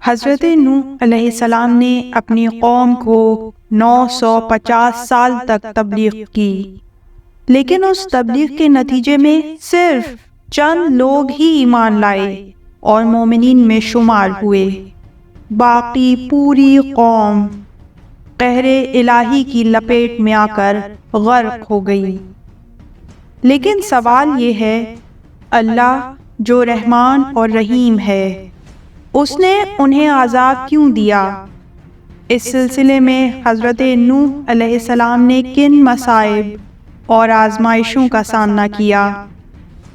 حضرت نوح علیہ السلام نے اپنی قوم کو 950 سال تک تبلیغ کی، لیکن اس تبلیغ کے نتیجے میں صرف چند لوگ ہی ایمان لائے اور مومنین میں شمار ہوئے۔ باقی پوری قوم قہر الہی کی لپیٹ میں آ کر غرق ہو گئی۔ لیکن سوال یہ ہے، اللہ جو رحمان اور رحیم ہے، اس نے انہیں عذاب کیوں دیا؟ اس سلسلے میں حضرت نوح علیہ السلام نے کن مصائب اور آزمائشوں کا سامنا کیا؟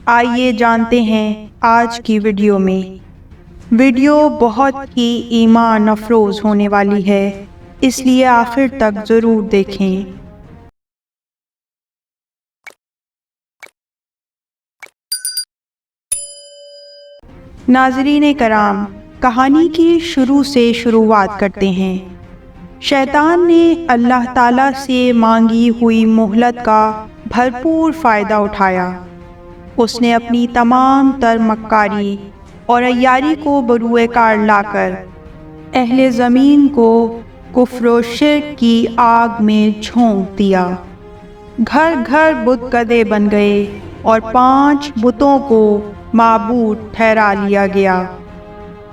آئیے جانتے ہیں آج کی ویڈیو میں۔ ویڈیو بہت ہی ایمان افروز ہونے والی ہے، اس لیے آخر تک ضرور دیکھیں۔ ناظرین کرام، کہانی کی شروع سے شروعات کرتے ہیں۔ شیطان نے اللہ تعالیٰ سے مانگی ہوئی مہلت کا بھرپور فائدہ اٹھایا۔ اس نے اپنی تمام تر مکاری اور عیاری کو بروئے کار لا کر اہل زمین کو کفر و شرک کی آگ میں جھونک دیا۔ گھر گھر بت کدے بن گئے اور 5 بتوں کو معبود ٹھہرا لیا گیا۔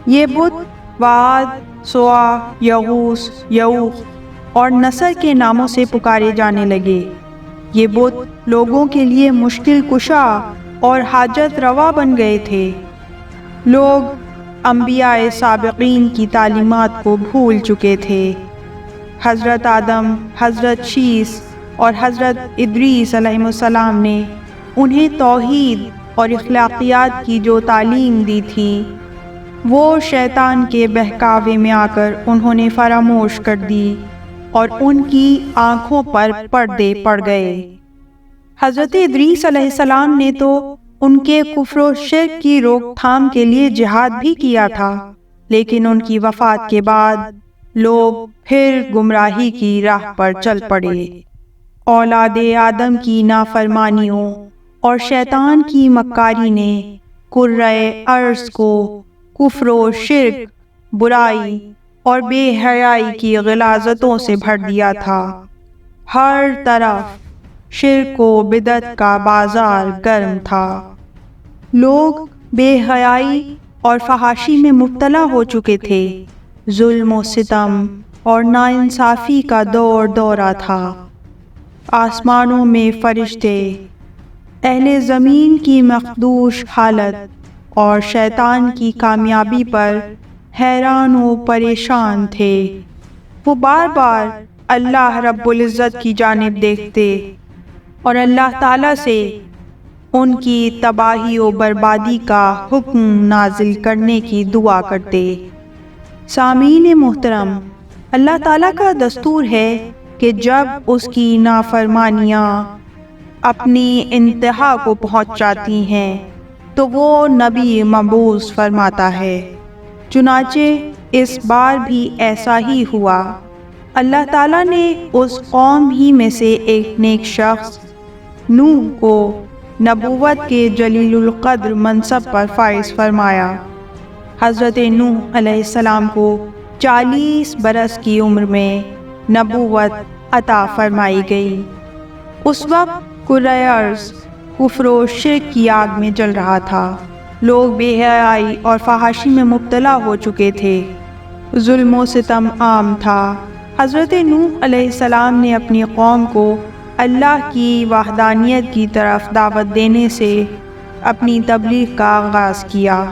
یہ بت واد، سوا، یغوث، یعوق اور نصر کے ناموں سے پکارے جانے لگے۔ یہ بت لوگوں کے لیے مشکل کشا اور حاجت روا بن گئے تھے۔ لوگ انبیاء سابقین کی تعلیمات کو بھول چکے تھے۔ حضرت آدم، حضرت شیس اور حضرت ادریس علیہ السلام نے انہیں توحید اور اخلاقیات کی جو تعلیم دی تھی، وہ شیطان کے بہکاوے میں آ کر انہوں نے فراموش کر دی اور ان کی آنکھوں پر پردے پڑ گئے۔ حضرت ادریس علیہ السلام نے تو ان کے کفر و شرک کی روک تھام کے لیے جہاد بھی کیا تھا، لیکن ان کی وفات کے بعد لوگ پھر گمراہی کی راہ پر چل پڑے۔ اولاد آدم کی نافرمانیوں اور شیطان کی مکاری نے کرۂ ارض کو کفر و شرک، برائی اور بے حیائی کی غلاظتوں سے بھر دیا تھا۔ ہر طرف شرک و بدعت کا بازار گرم تھا۔ لوگ بے حیائی اور فحاشی میں مبتلا ہو چکے تھے۔ ظلم و ستم اور ناانصافی کا دور دورہ تھا۔ آسمانوں میں فرشتے اہل زمین کی مخدوش حالت اور شیطان کی کامیابی پر حیران و پریشان تھے۔ وہ بار بار اللہ رب العزت کی جانب دیکھتے اور اللہ تعالیٰ سے ان کی تباہی و بربادی کا حکم نازل کرنے کی دعا کرتے۔ سامعین محترم، اللہ تعالیٰ کا دستور ہے کہ جب اس کی نافرمانیاں اپنی انتہا کو پہنچ جاتی ہیں تو وہ نبی مبعوث فرماتا ہے۔ چنانچہ اس بار بھی ایسا ہی ہوا۔ اللہ تعالیٰ نے اس قوم ہی میں سے ایک نیک شخص نوح کو نبوت کے جلیل القدر منصب پر فائز فرمایا۔ حضرت نوح علیہ السلام کو 40 برس کی عمر میں نبوت عطا فرمائی گئی۔ اس وقت کرۂ ارض کفر و شرک کی آگ میں جل رہا تھا۔ لوگ بے حیائی اور فحاشی میں مبتلا ہو چکے تھے۔ ظلم و ستم عام تھا۔ حضرت نوح علیہ السلام نے اپنی قوم کو اللہ کی وحدانیت کی طرف دعوت دینے سے اپنی تبلیغ کا آغاز کیا۔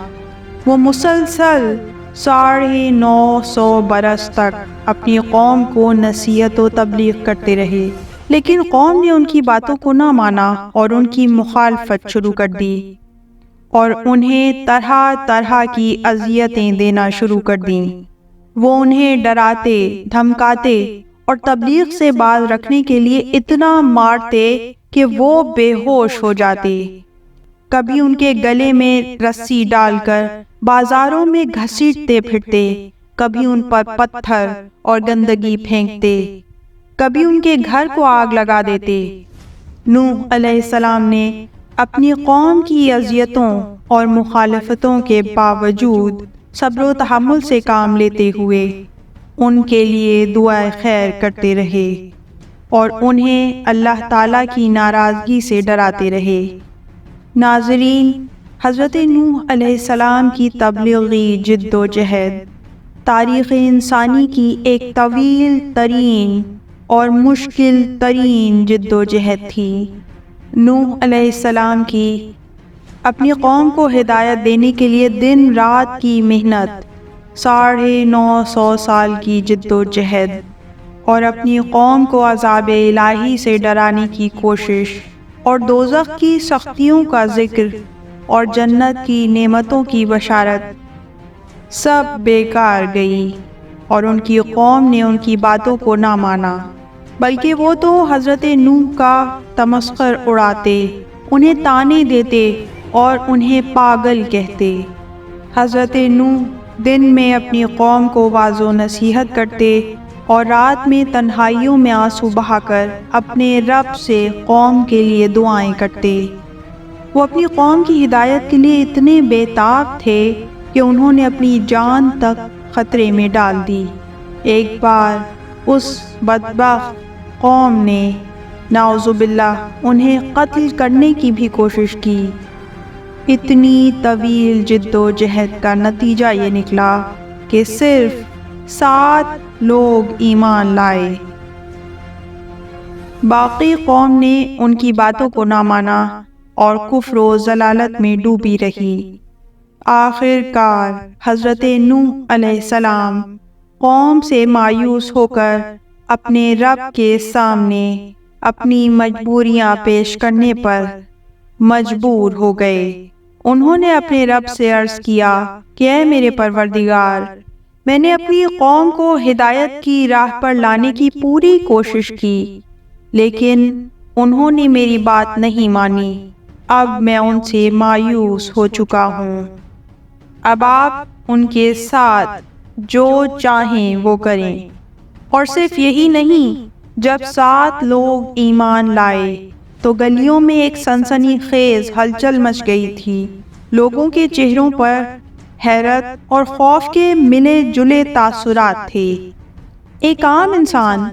وہ مسلسل 950 برس تک اپنی قوم کو نصیحت و تبلیغ کرتے رہے، لیکن قوم نے ان کی باتوں کو نہ مانا اور ان کی مخالفت شروع کر دی اور انہیں طرح طرح کی اذیتیں دینا شروع کر دیں۔ وہ انہیں ڈراتے، دھمکاتے اور تبلیغ سے باز رکھنے کے لیے اتنا مارتے کہ وہ بے ہوش ہو جاتے۔ کبھی ان کے گلے میں رسی ڈال کر بازاروں میں گھسیٹتے پھرتے، کبھی ان پر پتھر اور گندگی پھینکتے، کبھی ان کے گھر کو آگ لگا دیتے۔ نوح علیہ السلام نے اپنی قوم کی اذیتوں اور مخالفتوں کے باوجود صبر و تحمل سے کام لیتے ہوئے ان کے لیے دعائے خیر کرتے رہے اور انہیں اللہ تعالیٰ کی ناراضگی سے ڈراتے رہے۔ ناظرین، حضرت نوح علیہ السلام کی تبلیغی جد و جہد تاریخ انسانی کی ایک طویل ترین اور مشکل ترین جد و جہد تھی۔ نوح علیہ السلام کی اپنی قوم کو ہدایت دینے کے لیے دن رات کی محنت، 950 سال کی جد و جہد اور اپنی قوم کو عذاب الہی سے ڈرانے کی کوشش اور دوزخ کی سختیوں کا ذکر اور جنت کی نعمتوں کی بشارت سب بیکار گئی اور ان کی قوم نے ان کی باتوں کو نہ مانا، بلکہ وہ تو حضرت نوح کا تمسخر اڑاتے، انہیں طعنے دیتے اور انہیں پاگل کہتے۔ حضرت نوح دن میں اپنی قوم کو واعظ و نصیحت کرتے اور رات میں تنہائیوں میں آنسو بہا کر اپنے رب سے قوم کے لیے دعائیں کرتے۔ وہ اپنی قوم کی ہدایت کے لیے اتنے بےتاب تھے کہ انہوں نے اپنی جان تک خطرے میں ڈال دی۔ ایک بار اس بدبخت قوم نے نعوذ باللہ انہیں قتل کرنے کی بھی کوشش کی۔ اتنی طویل جد و جہد کا نتیجہ یہ نکلا کہ صرف 7 لوگ ایمان لائے۔ باقی قوم نے ان کی باتوں کو نہ مانا اور کفر و ضلالت میں ڈوبی رہی۔ آخر کار حضرت نوح علیہ السلام قوم سے مایوس ہو کر اپنے رب کے سامنے اپنی مجبوریاں پیش کرنے پر مجبور ہو گئے۔ انہوں نے اپنے رب سے عرض کیا کہ اے میرے پروردگار، میں نے اپنی قوم کو ہدایت کی راہ پر لانے کی پوری کوشش کی، لیکن انہوں نے میری بات نہیں مانی۔ اب میں ان سے مایوس ہو چکا ہوں۔ اب آپ ان کے ساتھ جو چاہیں وہ کریں۔ اور صرف یہی نہیں، جب 7 لوگ ایمان لائے تو گلیوں میں ایک سنسنی خیز ہلچل مچ گئی تھی۔ لوگوں کے چہروں پر حیرت اور خوف کے ملے جلے تاثرات تھے۔ ایک عام انسان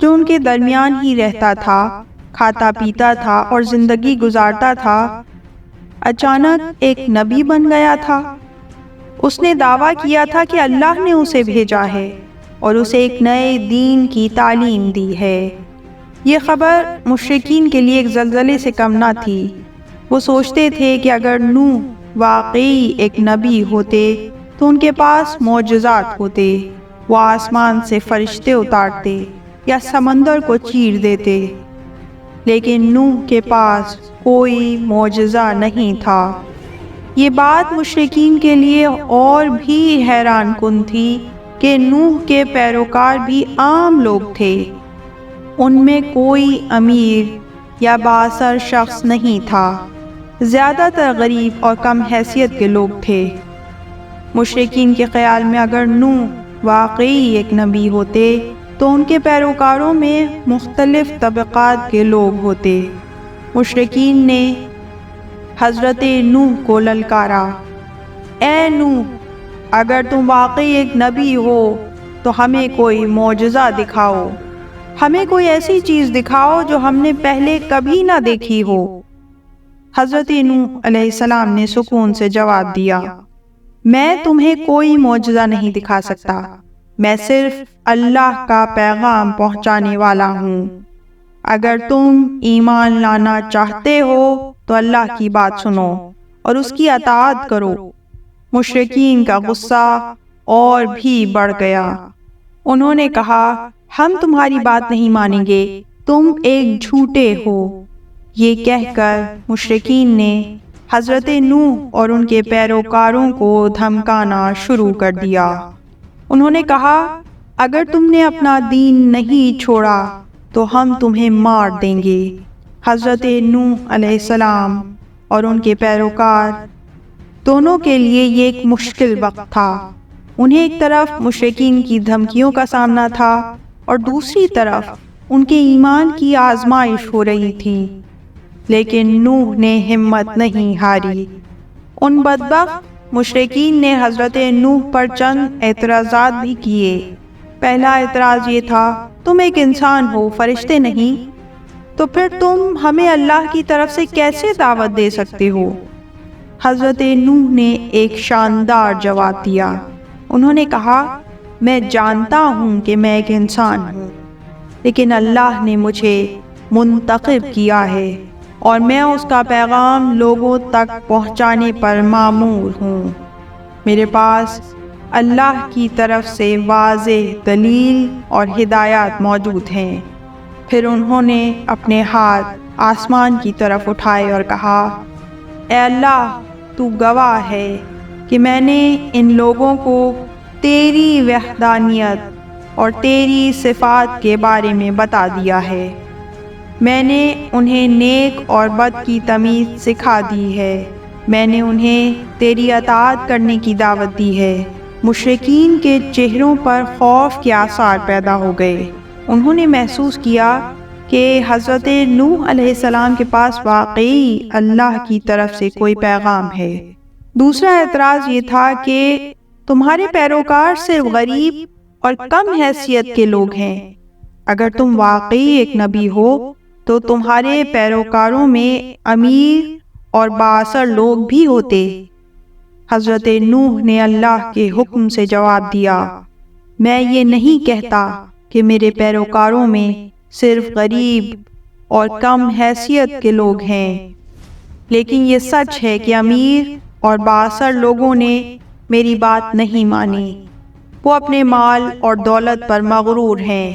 جو ان کے درمیان ہی رہتا تھا، کھاتا پیتا تھا اور زندگی گزارتا تھا، اچانک ایک نبی بن گیا تھا۔ اس نے دعویٰ کیا تھا کہ اللہ نے اسے بھیجا ہے اور اسے ایک نئے دین کی تعلیم دی ہے۔ یہ خبر مشرکین کے لیے ایک زلزلے سے کم نہ تھی۔ وہ سوچتے تھے کہ اگر نوح واقعی ایک نبی ہوتے تو ان کے پاس معجزات ہوتے، وہ آسمان سے فرشتے اتارتے یا سمندر کو چیر دیتے، لیکن نوح کے پاس کوئی معجزہ نہیں تھا۔ یہ بات مشرکین کے لیے اور بھی حیران کن تھی کہ نوح کے پیروکار بھی عام لوگ تھے۔ ان میں کوئی امیر یا بااثر شخص نہیں تھا، زیادہ تر غریب اور کم حیثیت کے لوگ تھے۔ مشرکین کے خیال میں اگر نوح واقعی ایک نبی ہوتے تو ان کے پیروکاروں میں مختلف طبقات کے لوگ ہوتے۔ مشرکین نے حضرت نوح کو للکارا، اے نوح، اگر تم واقعی ایک نبی ہو تو ہمیں کوئی معجزہ دکھاؤ، ہمیں کوئی ایسی چیز دکھاؤ جو ہم نے پہلے کبھی نہ دیکھی ہو۔ حضرت نوح علیہ السلام نے سکون سے جواب دیا، میں تمہیں کوئی معجزہ نہیں دکھا سکتا، میں صرف اللہ کا پیغام پہنچانے والا ہوں۔ اگر تم ایمان لانا چاہتے ہو تو اللہ کی بات سنو اور اس کی اطاعت کرو۔ مشرکین کا غصہ اور بھی بڑھ گیا۔ انہوں نے کہا، ہم تمہاری بات نہیں مانیں گے، تم ایک جھوٹے ہو۔ یہ کہہ کر مشرکین نے حضرت نوح اور ان کے پیروکاروں کو دھمکانا شروع کر دیا۔ انہوں نے کہا، اگر تم نے اپنا دین نہیں چھوڑا تو ہم تمہیں مار دیں گے۔ حضرت نوح علیہ السلام اور ان کے پیروکار دونوں کے لیے یہ ایک مشکل وقت تھا۔ انہیں ایک طرف مشرکین کی دھمکیوں کا سامنا تھا اور دوسری طرف ان کے ایمان کی آزمائش ہو رہی تھی، لیکن نوح نے ہمت نہیں ہاری۔ ان بدبخت مشرکین نے حضرت نوح پر چند اعتراضات بھی کیے۔ پہلا اعتراض یہ تھا، تم ایک انسان ہو، فرشتے نہیں، تو پھر تم ہمیں اللہ کی طرف سے کیسے دعوت دے سکتے ہو؟ حضرت نوح نے ایک شاندار جواب دیا۔ انہوں نے کہا، میں جانتا ہوں کہ میں ایک انسان ہوں، لیکن اللہ نے مجھے منتخب کیا ہے اور میں اس کا پیغام لوگوں تک پہنچانے پر مامور ہوں۔ میرے پاس اللہ کی طرف سے واضح دلیل اور ہدایات موجود ہیں۔ پھر انہوں نے اپنے ہاتھ آسمان کی طرف اٹھائے اور کہا، اے اللہ، تو گواہ ہے کہ میں نے ان لوگوں کو تیری وحدانیت اور تیری صفات کے بارے میں بتا دیا ہے۔ میں نے انہیں نیک اور بد کی تمیز سکھا دی ہے۔ میں نے انہیں تیری اطاعت کرنے کی دعوت دی ہے۔ مشرکین کے چہروں پر خوف کے آثار پیدا ہو گئے۔ انہوں نے محسوس کیا کہ حضرت نوح علیہ السلام کے پاس واقعی اللہ کی طرف سے کوئی پیغام ہے۔ دوسرا اعتراض یہ تھا کہ تمہارے پیروکار صرف غریب اور کم حیثیت کے لوگ ہیں۔ اگر تم واقعی ایک نبی ہو تو تمہارے پیروکاروں میں امیر اور بااثر لوگ بھی ہوتے۔ حضرت نوح نے اللہ کے حکم سے جواب دیا، میں یہ نہیں کہتا کہ میرے پیروکاروں میں صرف غریب اور کم حیثیت کے لوگ ہیں، لیکن یہ سچ ہے کہ امیر اور بااثر لوگوں نے میری بات نہیں مانی۔ وہ اپنے مال اور دولت پر مغرور ہیں۔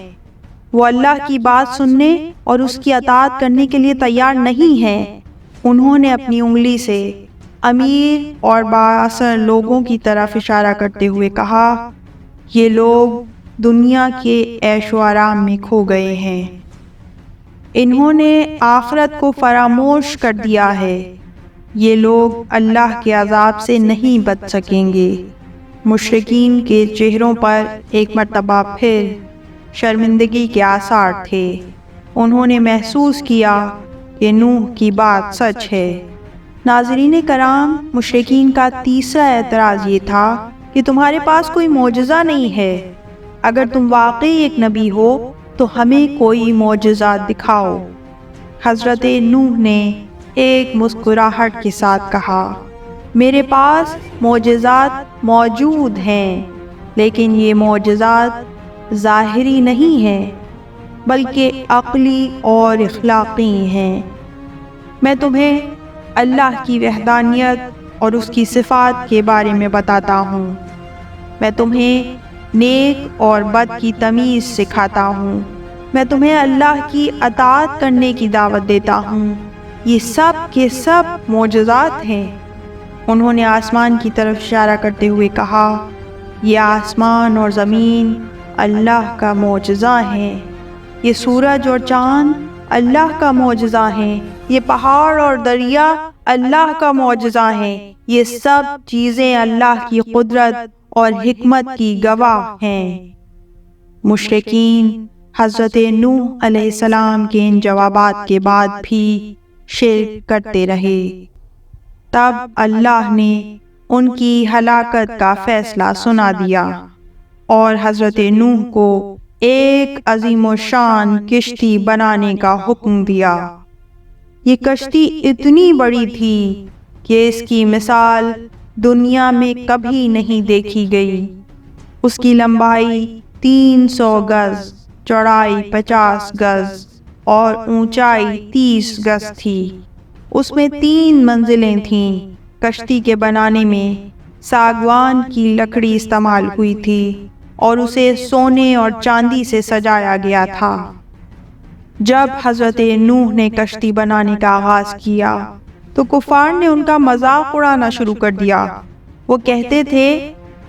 وہ اللہ کی بات سننے اور اس کی اطاعت کرنے کے لیے تیار نہیں ہیں۔ انہوں نے اپنی انگلی سے امیر اور بااثر لوگوں کی طرف اشارہ کرتے ہوئے کہا، یہ لوگ دنیا کے عیش و آرام میں کھو گئے ہیں۔ انہوں نے آخرت کو فراموش کر دیا ہے۔ یہ لوگ اللہ کے عذاب سے نہیں بچ سکیں گے۔ مشرکین کے چہروں پر ایک مرتبہ پھر شرمندگی کے آثار تھے۔ انہوں نے محسوس کیا کہ نوح کی بات سچ ہے۔ ناظرین کرام، مشرکین کا تیسرا اعتراض یہ تھا کہ تمہارے پاس کوئی معجزہ نہیں ہے۔ اگر تم واقعی ایک نبی ہو تو ہمیں کوئی معجزہ دکھاؤ۔ حضرت نوح نے ایک مسکراہٹ کے ساتھ کہا، میرے پاس معجزات موجود ہیں، لیکن یہ معجزات ظاہری نہیں ہیں بلکہ عقلی اور اخلاقی ہیں۔ میں تمہیں اللہ کی وحدانیت اور اس کی صفات کے بارے میں بتاتا ہوں۔ میں تمہیں نیک اور بد کی تمیز سکھاتا ہوں۔ میں تمہیں اللہ کی اطاعت کرنے کی دعوت دیتا ہوں۔ یہ سب کے سب معجزات ہیں۔ انہوں نے آسمان کی طرف اشارہ کرتے ہوئے کہا، یہ آسمان اور زمین اللہ کا معجزہ ہیں۔ یہ سورج اور چاند اللہ کا معجزہ ہیں۔ یہ پہاڑ اور دریا اللہ کا معجزہ ہیں۔ یہ سب چیزیں اللہ کی قدرت اور حکمت کی گواہ ہیں۔ مشرکین حضرت نوح علیہ السلام کے ان جوابات کے بعد بھی شرک کرتے رہے۔ تب اللہ نے ان کی ہلاکت کا فیصلہ سنا دیا اور حضرت نوح کو ایک عظیم الشان کشتی بنانے کا حکم دیا۔ یہ کشتی اتنی بڑی تھی کہ اس کی مثال دنیا میں کبھی نہیں دیکھی گئی۔ اس کی لمبائی 300 گز، چوڑائی 50 گز اور اونچائی 30 گز تھی۔ اس میں 3 منزلیں تھیں۔ کشتی کے بنانے میں ساگوان کی لکڑی استعمال ہوئی تھی اور اسے سونے اور چاندی سے سجایا گیا تھا۔ جب حضرت نوح نے کشتی بنانے کا آغاز کیا تو کفار نے ان کا مذاق اڑانا شروع کر دیا۔ وہ کہتے تھے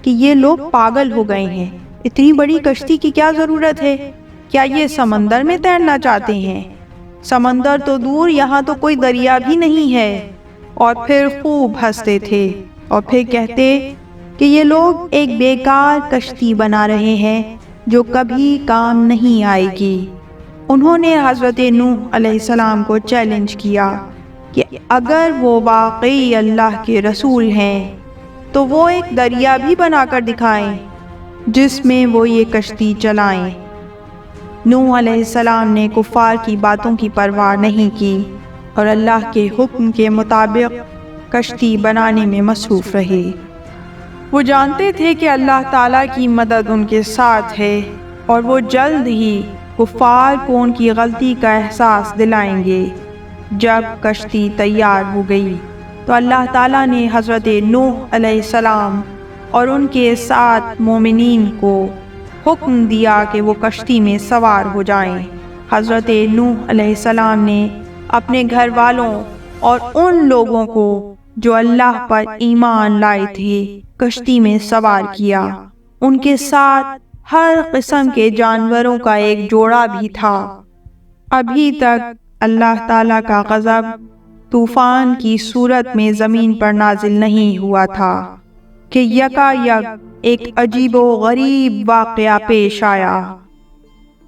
کہ یہ لوگ پاگل ہو گئے ہیں، اتنی بڑی کشتی کی کیا ضرورت ہے؟ کیا یہ سمندر میں تیرنا چاہتے ہیں؟ سمندر تو دور، یہاں تو کوئی دریا بھی نہیں ہے۔ اور پھر خوب ہنستے تھے اور پھر کہتے کہ یہ لوگ ایک بیکار کشتی بنا رہے ہیں جو کبھی کام نہیں آئے گی۔ انہوں نے حضرت نوح علیہ السلام کو چیلنج کیا کہ اگر وہ واقعی اللہ کے رسول ہیں تو وہ ایک دریا بھی بنا کر دکھائیں جس میں وہ یہ کشتی چلائیں۔ نوح علیہ السلام نے کفار کی باتوں کی پرواہ نہیں کی اور اللہ کے حکم کے مطابق کشتی بنانے میں مصروف رہے۔ وہ جانتے تھے کہ اللہ تعالیٰ کی مدد ان کے ساتھ ہے اور وہ جلد ہی کفار کو ان کی غلطی کا احساس دلائیں گے۔ جب کشتی تیار ہو گئی تو اللہ تعالیٰ نے حضرت نوح علیہ السلام اور ان کے ساتھ مومنین کو حکم دیا کہ وہ کشتی میں سوار ہو جائیں۔ حضرت نوح علیہ السلام نے اپنے گھر والوں اور ان لوگوں کو جو اللہ پر ایمان لائے تھے کشتی میں سوار کیا۔ ان کے ساتھ ہر قسم کے جانوروں کا ایک جوڑا بھی تھا۔ ابھی تک اللہ تعالیٰ کا غضب طوفان کی صورت میں زمین پر نازل نہیں ہوا تھا کہ یکا یک ایک عجیب و غریب واقعہ پیش آیا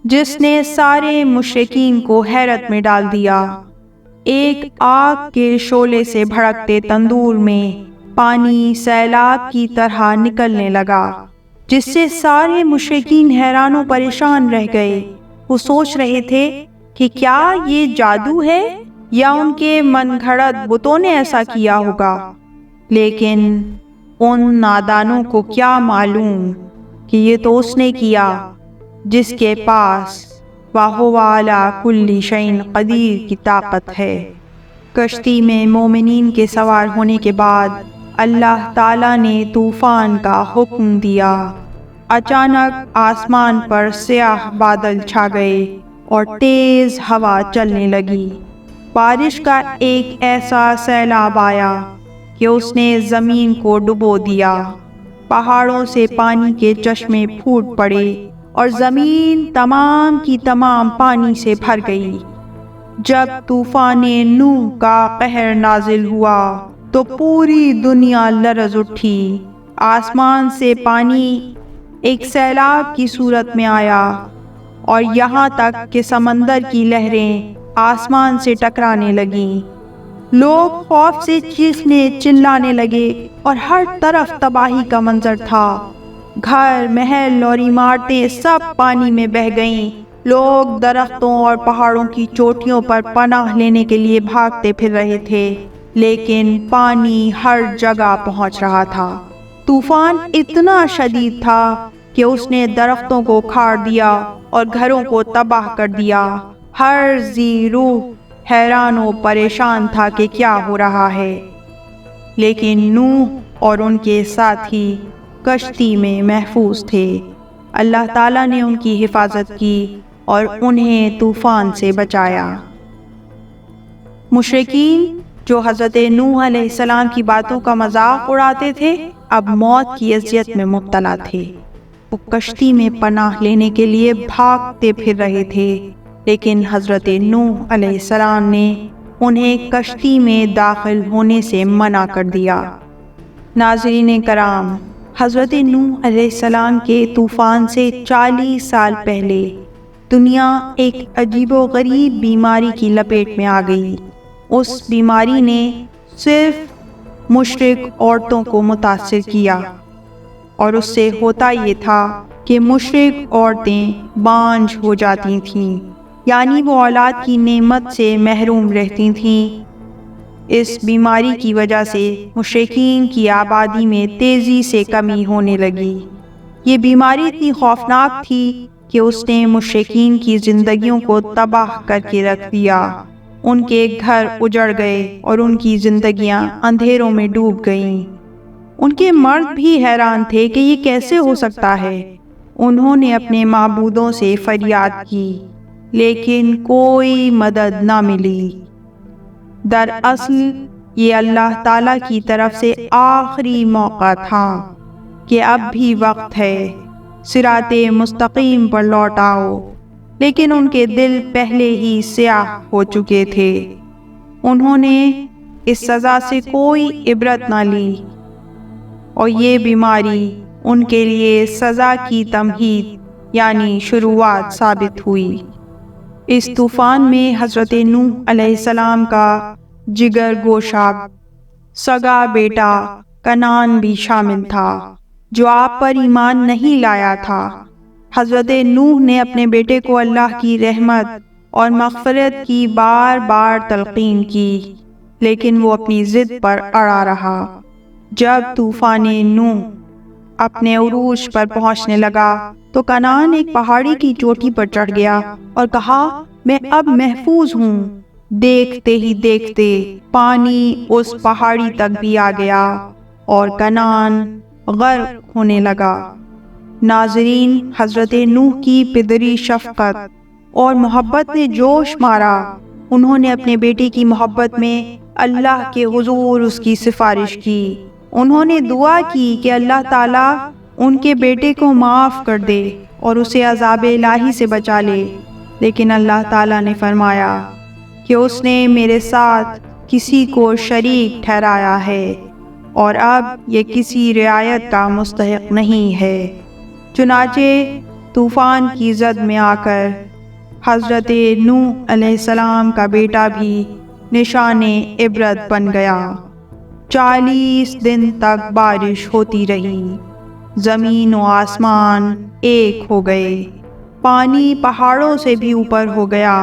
جس نے سارے مشرکین کو حیرت میں ڈال دیا۔ ایک آگ کے شعلے سے بھڑکتے تندور میں پانی سیلاب کی طرح نکلنے لگا جس سے سارے مشرکین حیران و پریشان رہ گئے۔ وہ سوچ رہے تھے کہ کیا یہ جادو ہے یا ان کے من گھڑت بتوں نے ایسا کیا ہوگا، لیکن ان نادانوں کو کیا معلوم کہ یہ تو اس نے کیا جس کے پاس وَهُوَ عَلَى كُلِّ شَيْءٍ قدیر کی طاقت ہے۔ کشتی میں مومنین کے سوار ہونے کے بعد اللہ تعالیٰ نے طوفان کا حکم دیا۔ اچانک آسمان پر سیاہ بادل چھا گئے اور تیز ہوا چلنے لگی۔ بارش کا ایک ایسا سیلاب آیا کہ اس نے زمین کو ڈبو دیا۔ پہاڑوں سے پانی کے چشمے پھوٹ پڑے اور زمین تمام کی تمام پانی سے بھر گئی۔ جب طوفان نوح کا قہر نازل ہوا تو پوری دنیا لرز اٹھی۔ آسمان سے پانی ایک سیلاب کی صورت میں آیا اور یہاں تک کہ سمندر کی لہریں آسمان سے ٹکرانے لگیں۔ لوگ خوف سے چیخنے چلانے لگے اور ہر طرف تباہی کا منظر تھا۔ گھر محل اور عمارتیں سب پانی میں بہہ گئیں۔ لوگ درختوں اور پہاڑوں کی چوٹیوں پر پناہ لینے کے لیے بھاگتے پھر رہے تھے، لیکن پانی ہر جگہ پہنچ رہا تھا۔ طوفان اتنا شدید تھا کہ اس نے درختوں کو اکھاڑ دیا اور گھروں کو تباہ کر دیا۔ ہر ذی روح حیران و پریشان تھا کہ کیا ہو رہا ہے، لیکن نوح اور ان کے ساتھی کشتی میں محفوظ تھے۔ اللہ تعالیٰ نے ان کی حفاظت کی اور انہیں طوفان سے بچایا۔ مشرکین جو حضرت نوح علیہ السلام کی باتوں کا مذاق اڑاتے تھے اب موت کی اذیت میں مبتلا تھے۔ وہ کشتی میں پناہ لینے کے لیے بھاگتے پھر رہے تھے، لیکن حضرت نوح علیہ السلام نے انہیں کشتی میں داخل ہونے سے منع کر دیا۔ ناظرین کرام، حضرت نوح علیہ السلام کے طوفان سے 40 سال پہلے دنیا ایک عجیب و غریب بیماری کی لپیٹ میں آ گئی۔ اس بیماری نے صرف مشرک عورتوں کو متاثر کیا، اور اس سے ہوتا یہ تھا کہ مشرک عورتیں بانجھ ہو جاتی تھیں، یعنی وہ اولاد کی نعمت سے محروم رہتی تھیں۔ اس بیماری کی وجہ سے مشرکین کی آبادی میں تیزی سے کمی ہونے لگی۔ یہ بیماری اتنی خوفناک تھی کہ اس نے مشرکین کی زندگیوں کو تباہ کر کے رکھ دیا۔ ان کے گھر اجڑ گئے اور ان کی زندگیاں اندھیروں میں ڈوب گئیں۔ ان کے مرد بھی حیران تھے کہ یہ کیسے ہو سکتا ہے۔ انہوں نے اپنے معبودوں سے فریاد کی، لیکن کوئی مدد نہ ملی۔ دراصل یہ اللہ تعالیٰ کی طرف سے آخری موقع تھا کہ اب بھی وقت ہے، صراط مستقیم پر لوٹ آؤ، لیکن ان کے دل پہلے ہی سیاہ ہو چکے تھے۔ انہوں نے اس سزا سے کوئی عبرت نہ لی اور یہ بیماری ان کے لیے سزا کی تمہید یعنی شروعات ثابت ہوئی۔ اس طوفان میں حضرت نوح علیہ السلام کا جگر گوشہ سگا بیٹا کنعان بھی شامل تھا جو آپ پر ایمان نہیں لایا تھا۔ حضرت نوح نے اپنے بیٹے کو اللہ کی رحمت اور مغفرت کی بار بار تلقین کی، لیکن وہ اپنی ضد پر اڑا رہا۔ جب طوفان نوح اپنے عروج پر پہنچنے لگا تو کنعان ایک پہاڑی کی چوٹی پر چڑھ گیا اور کہا، میں اب محفوظ ہوں۔ دیکھتے ہی دیکھتے پانی اس پہاڑی تک بھی آ گیا اور کنعان غرق ہونے لگا۔ ناظرین، حضرت نوح کی پدری شفقت اور محبت نے جوش مارا۔ انہوں نے اپنے بیٹے کی محبت میں اللہ کے حضور اس کی سفارش کی۔ انہوں نے دعا کی کہ اللہ تعالیٰ ان کے بیٹے کو معاف کر دے اور اسے عذاب الہی سے بچا لے، لیکن اللہ تعالیٰ نے فرمایا کہ اس نے میرے ساتھ کسی کو شریک ٹھہرایا ہے اور اب یہ کسی رعایت کا مستحق نہیں ہے۔ چنانچہ طوفان کی زد میں آ کر حضرت نوح علیہ السلام کا بیٹا بھی نشان عبرت بن گیا۔ 40 دن تک بارش ہوتی رہی، زمین و آسمان ایک ہو گئے، پانی پہاڑوں سے بھی اوپر ہو گیا،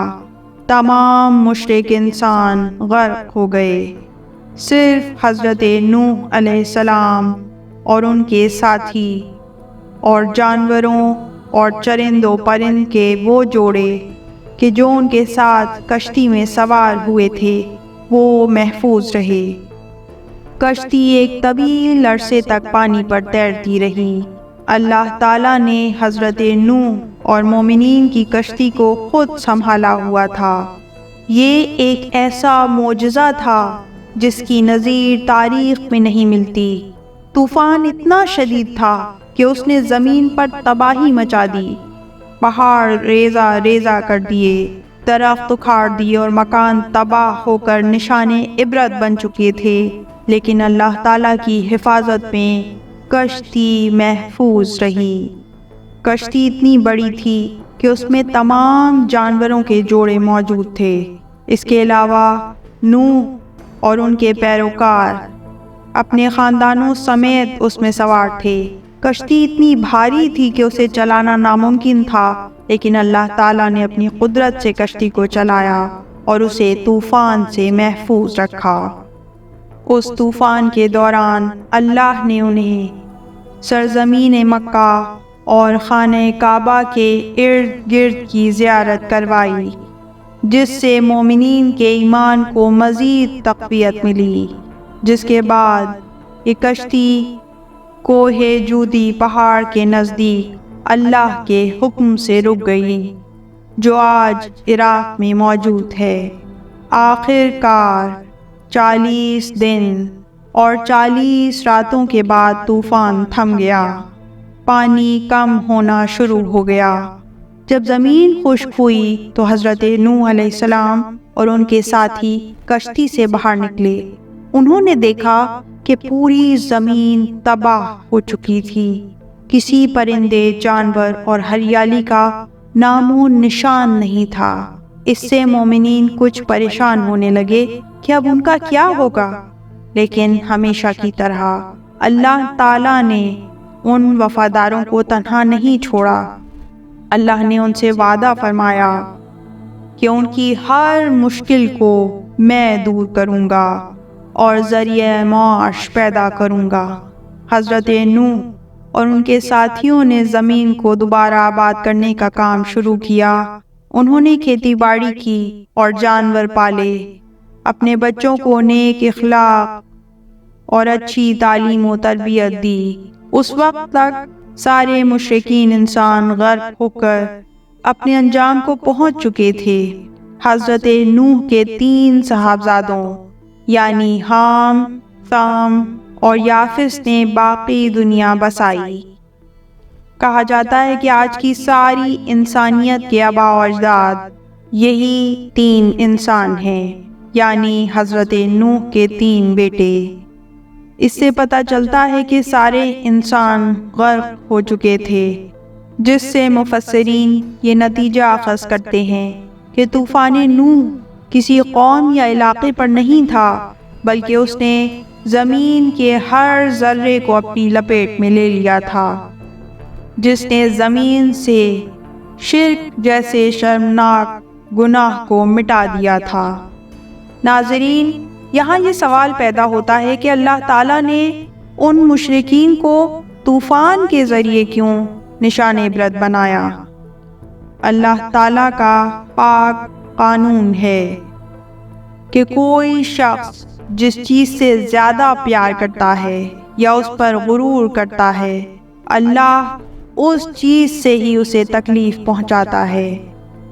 تمام مشرک انسان غرق ہو گئے، صرف حضرت نوح علیہ السلام اور ان کے ساتھی اور جانوروں اور چرند و پرند کے وہ جوڑے کہ جو ان کے ساتھ کشتی میں سوار ہوئے تھے وہ محفوظ رہے۔ کشتی ایک طویل عرصے تک پانی پر تیرتی رہی۔ اللہ تعالیٰ نے حضرت نوح اور مومنین کی کشتی کو خود سنبھالا ہوا تھا۔ یہ ایک ایسا معجزہ تھا جس کی نظیر تاریخ میں نہیں ملتی۔ طوفان اتنا شدید تھا کہ اس نے زمین پر تباہی مچا دی، پہاڑ ریزہ ریزہ کر دیے، درخت اکھاڑ دیے اور مکان تباہ ہو کر نشان عبرت بن چکے تھے، لیکن اللہ تعالیٰ کی حفاظت میں کشتی محفوظ رہی۔ کشتی اتنی بڑی تھی کہ اس میں تمام جانوروں کے جوڑے موجود تھے۔ اس کے علاوہ نوح اور ان کے پیروکار اپنے خاندانوں سمیت اس میں سوار تھے۔ کشتی اتنی بھاری تھی کہ اسے چلانا ناممکن تھا، لیکن اللہ تعالیٰ نے اپنی قدرت سے کشتی کو چلایا اور اسے طوفان سے محفوظ رکھا۔ اس طوفان کے دوران اللہ نے انہیں سرزمین مکہ اور خانہ کعبہ کے ارد گرد کی زیارت کروائی، جس سے مومنین کے ایمان کو مزید تقویت ملی، جس کے بعد یہ کشتی کوہ جودی پہاڑ کے نزدیک اللہ کے حکم سے رک گئی، جو آج عراق میں موجود ہے۔ آخر کار 40 دن اور 40 راتوں کے بعد طوفان تھم گیا، پانی کم ہونا شروع ہو گیا۔ جب زمین خشک ہوئی تو حضرت نوح علیہ السلام اور ان کے ساتھی کشتی سے باہر نکلے۔ انہوں نے دیکھا کہ پوری زمین تباہ ہو چکی تھی، کسی پرندے، جانور اور ہریالی کا نام و نشان نہیں تھا۔ اس سے مومنین کچھ پریشان ہونے لگے کہ اب ان کا کیا ہوگا، لیکن ہمیشہ کی طرح اللہ تعالیٰ نے ان وفاداروں کو تنہا نہیں چھوڑا۔ اللہ نے ان سے وعدہ فرمایا کہ ان کی ہر مشکل کو میں دور کروں گا اور ذریعہ معاش پیدا کروں گا۔ حضرت نوح اور ان کے ساتھیوں نے زمین کو دوبارہ آباد کرنے کا کام شروع کیا۔ انہوں نے کھیتی باڑی کی اور جانور پالے، اپنے بچوں کو نیک اخلاق اور اچھی تعلیم و تربیت دی۔ اس وقت تک سارے مشرکین انسان غرق ہو کر اپنے انجام کو پہنچ چکے تھے۔ حضرت نوح کے 3 صاحبزادوں یعنی حام، سام اور یافس نے باقی دنیا بسائی۔ کہا جاتا ہے کہ آج کی ساری انسانیت کے آباء و اجداد یہی 3 انسان ہیں، یعنی حضرت نوح کے 3 بیٹے۔ اس سے پتہ چلتا ہے کہ سارے انسان غرق ہو چکے تھے، جس سے مفسرین یہ نتیجہ اخذ کرتے ہیں کہ طوفان نوح کسی قوم یا علاقے پر نہیں تھا، بلکہ اس نے زمین کے ہر ذرے کو اپنی لپیٹ میں لے لیا تھا، جس نے زمین سے شرک جیسے شرمناک گناہ کو مٹا دیا تھا۔ ناظرین، یہاں یہ سوال پیدا ہوتا ہے کہ اللہ تعالیٰ نے ان مشرکین کو طوفان کے ذریعے کیوں نشان عبرت بنایا؟ اللہ تعالیٰ کا پاک قانون ہے کہ کوئی شخص جس چیز سے زیادہ پیار کرتا ہے یا اس پر غرور کرتا ہے، اللہ اس چیز سے ہی اسے تکلیف پہنچاتا ہے۔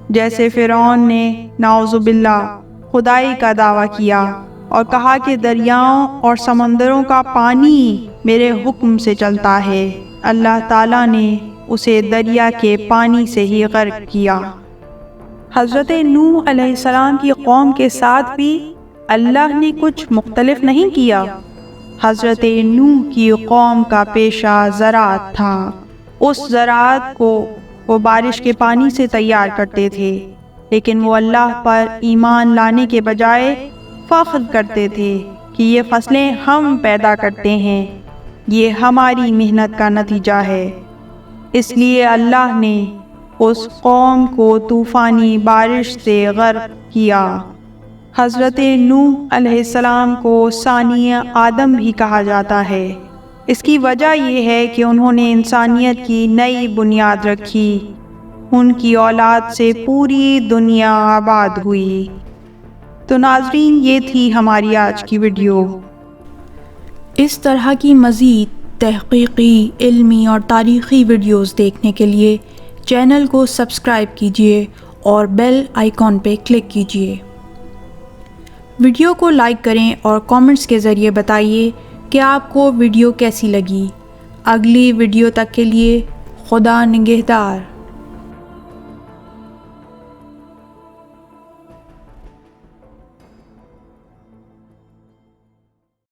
جیسے فرعون نے نعوذ باللہ خدائی کا دعویٰ کیا اور کہا کہ دریاؤں اور سمندروں کا پانی میرے حکم سے چلتا ہے، اللہ تعالیٰ نے اسے دریا کے پانی سے ہی غرق کیا۔ حضرت نوح علیہ السلام کی قوم کے ساتھ بھی اللہ نے کچھ مختلف نہیں کیا۔ حضرت نوح کی قوم کا پیشہ زراعت تھا۔ اس زراعت کو وہ بارش کے پانی سے تیار کرتے تھے، لیکن وہ اللہ پر ایمان لانے کے بجائے فخر کرتے تھے کہ یہ فصلیں ہم پیدا کرتے ہیں، یہ ہماری محنت کا نتیجہ ہے۔ اس لیے اللہ نے اس قوم کو طوفانی بارش سے غرق کیا۔ حضرت نوح علیہ السلام کو ثانی آدم بھی کہا جاتا ہے۔ اس کی وجہ یہ ہے کہ انہوں نے انسانیت کی نئی بنیاد رکھی۔ ان کی اولاد سے پوری دنیا آباد ہوئی۔ تو ناظرین، یہ تھی ہماری آج کی ویڈیو۔ اس طرح کی مزید تحقیقی، علمی اور تاریخی ویڈیوز دیکھنے کے لیے چینل کو سبسکرائب کیجیے اور بیل آئیکن پہ کلک کیجیے۔ ویڈیو کو لائک کریں اور کامنٹس کے ذریعے بتائیے کہ آپ کو ویڈیو کیسی لگی۔ اگلی ویڈیو تک کے لیے خدا نگہدار۔